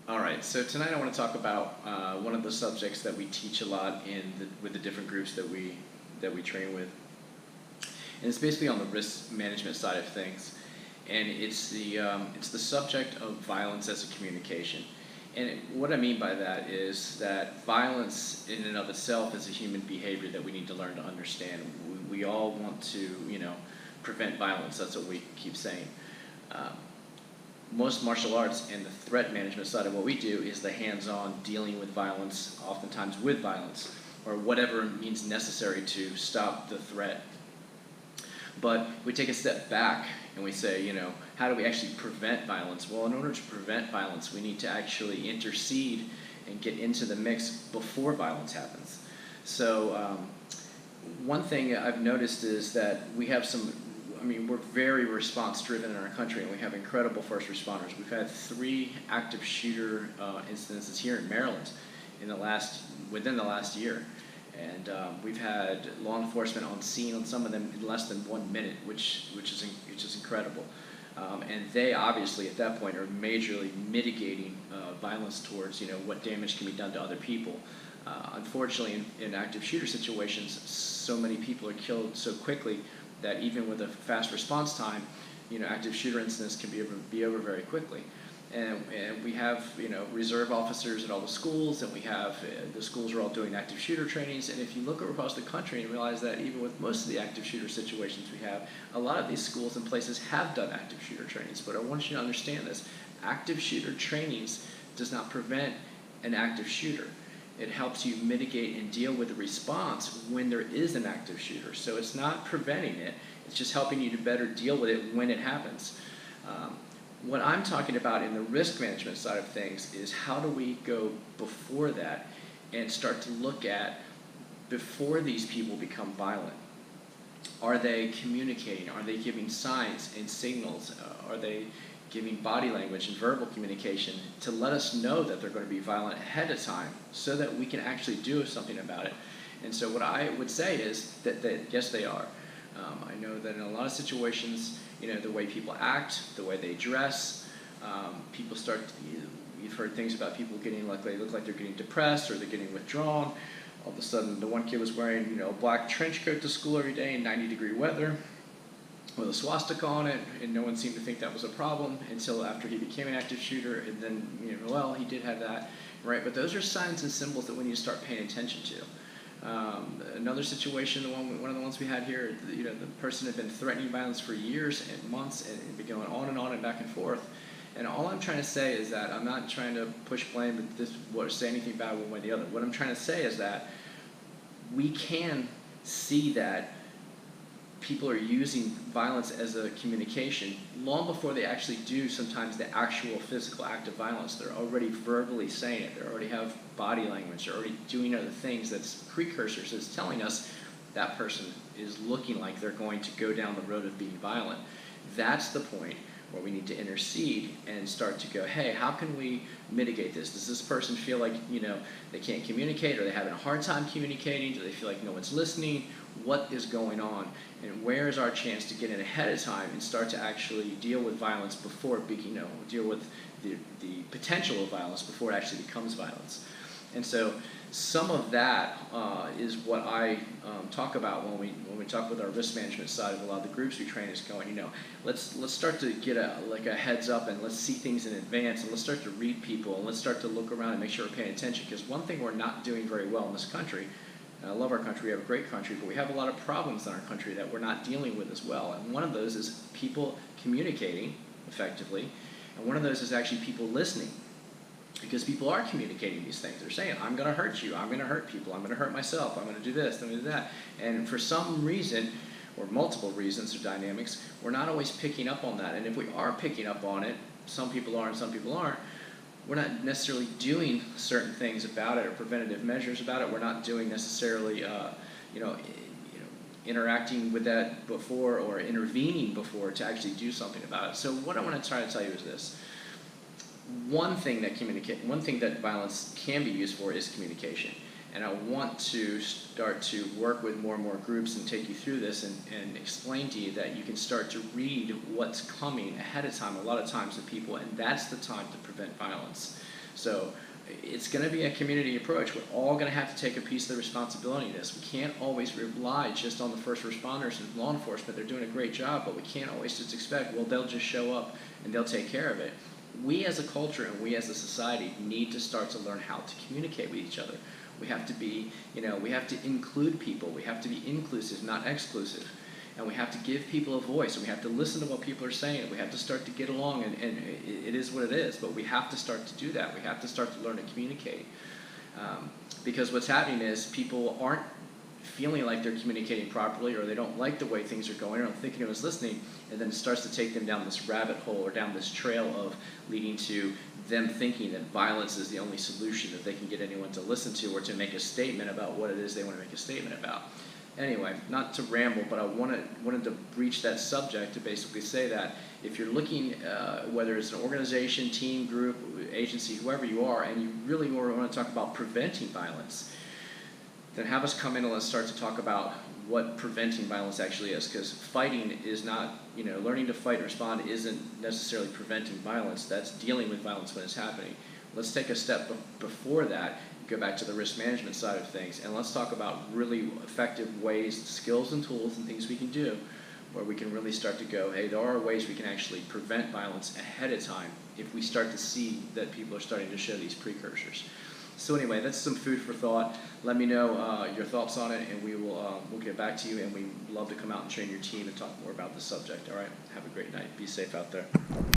All right, so tonight I want to talk about one of the subjects that we teach a lot with the different groups that we train with, and it's basically on the risk management side of things, and it's the subject of violence as a communication. And what I mean by that is that violence in and of itself is a human behavior that we need to learn to understand. We all want to, prevent violence. That's what we keep saying. Um, Most martial arts and the threat management side of what we do is the hands-on dealing with violence, oftentimes with violence, or whatever means necessary to stop the threat. But we take a step back and we say, how do we actually prevent violence? Well, in order to prevent violence, we need to actually intercede and get into the mix before violence happens. So one thing I've noticed is that we're very response driven in our country, and we have incredible first responders. We've had 3 active shooter incidences here in Maryland within the last year. And we've had law enforcement on scene on some of them in less than 1 minute, which is incredible. And they obviously at that point are majorly mitigating violence towards what damage can be done to other people. Unfortunately, in active shooter situations, so many people are killed so quickly that even with a fast response time, active shooter incidents can be over very quickly. And we have reserve officers at all the schools, and we have the schools are all doing active shooter trainings. And if you look across the country and realize that even with most of the active shooter situations we have, a lot of these schools and places have done active shooter trainings. But I want you to understand this: active shooter trainings does not prevent an active shooter. It helps you mitigate and deal with the response when there is an active shooter. So it's not preventing it; it's just helping you to better deal with it when it happens. What I'm talking about in the risk management side of things is how do we go before that and start to look at before these people become violent. Are they communicating? Are they giving signs and signals? Are they giving body language and verbal communication to let us know that they're going to be violent ahead of time so that we can actually do something about it? And so what I would say is that yes, they are. I know that in a lot of situations, the way people act, the way they dress, people start, you've heard things about people getting like, they look like they're getting depressed or they're getting withdrawn. All of a sudden, the one kid was wearing, a black trench coat to school every day in 90-degree weather with a swastika on it, and no one seemed to think that was a problem until after he became an active shooter, and then, he did have that, right? But those are signs and symbols that we need to start paying attention to. Another situation, one of the ones we had here, the person had been threatening violence for years and months and been going on and back and forth. And all I'm trying to say is that I'm not trying to push blame or say anything bad one way or the other. What I'm trying to say is that we can see that people are using violence as a communication long before they actually do sometimes the actual physical act of violence. They're already verbally saying it. They already have body language. They're already doing other things that's precursors. It's telling us that person is looking like they're going to go down the road of being violent. That's the point where we need to intercede and start to go, hey, how can we mitigate this? Does this person feel like, they can't communicate? Are they having a hard time communicating? Do they feel like no one's listening? What is going on? And where is our chance to get in ahead of time and start to actually deal with violence before it deal with the potential of violence before it actually becomes violence? And so some of that is what I talk about when we talk with our risk management side of a lot of the groups we train is going, let's start to get a heads up, and let's see things in advance, and let's start to read people, and let's start to look around and make sure we're paying attention. Because one thing we're not doing very well in this country, and I love our country, we have a great country, but we have a lot of problems in our country that we're not dealing with as well. And one of those is people communicating effectively, and one of those is actually people listening. Because people are communicating these things. They're saying, I'm going to hurt you, I'm going to hurt people, I'm going to hurt myself, I'm going to do this, I'm going to do that. And for some reason, or multiple reasons or dynamics, we're not always picking up on that. And if we are picking up on it, some people are and some people aren't, we're not necessarily doing certain things about it or preventative measures about it. We're not doing necessarily, interacting with that before or intervening before to actually do something about it. So what I want to try to tell you is this. One thing that violence can be used for is communication. And I want to start to work with more and more groups and take you through this and explain to you that you can start to read what's coming ahead of time a lot of times to people, and that's the time to prevent violence. So it's going to be a community approach. We're all going to have to take a piece of the responsibility in this. We can't always rely just on the first responders and law enforcement. They're doing a great job, but we can't always just expect, well, they'll just show up and they'll take care of it. We as a culture and we as a society need to start to learn how to communicate with each other. We have to be, we have to include people. We have to be inclusive, not exclusive. And we have to give people a voice, and we have to listen to what people are saying. We have to start to get along, and it is what it is, but we have to start to do that. We have to start to learn to communicate. Because what's happening is people aren't feeling like they're communicating properly, or they don't like the way things are going, or don't think anyone's listening, and then it starts to take them down this rabbit hole or down this trail of leading to them thinking that violence is the only solution that they can get anyone to listen to or to make a statement about what it is they want to make a statement about. Anyway, not to ramble, but I wanted to breach that subject to basically say that if you're looking, whether it's an organization, team, group, agency, whoever you are, and you really want to talk about preventing violence, then have us come in and let's start to talk about what preventing violence actually is. Because fighting is not, learning to fight and respond isn't necessarily preventing violence. That's dealing with violence when it's happening. Let's take a step before that, go back to the risk management side of things, and let's talk about really effective ways, skills and tools and things we can do where we can really start to go, hey, there are ways we can actually prevent violence ahead of time if we start to see that people are starting to show these precursors. So anyway, that's some food for thought. Let me know your thoughts on it, and we'll get back to you, and we'd love to come out and train your team and talk more about this subject. All right? Have a great night. Be safe out there.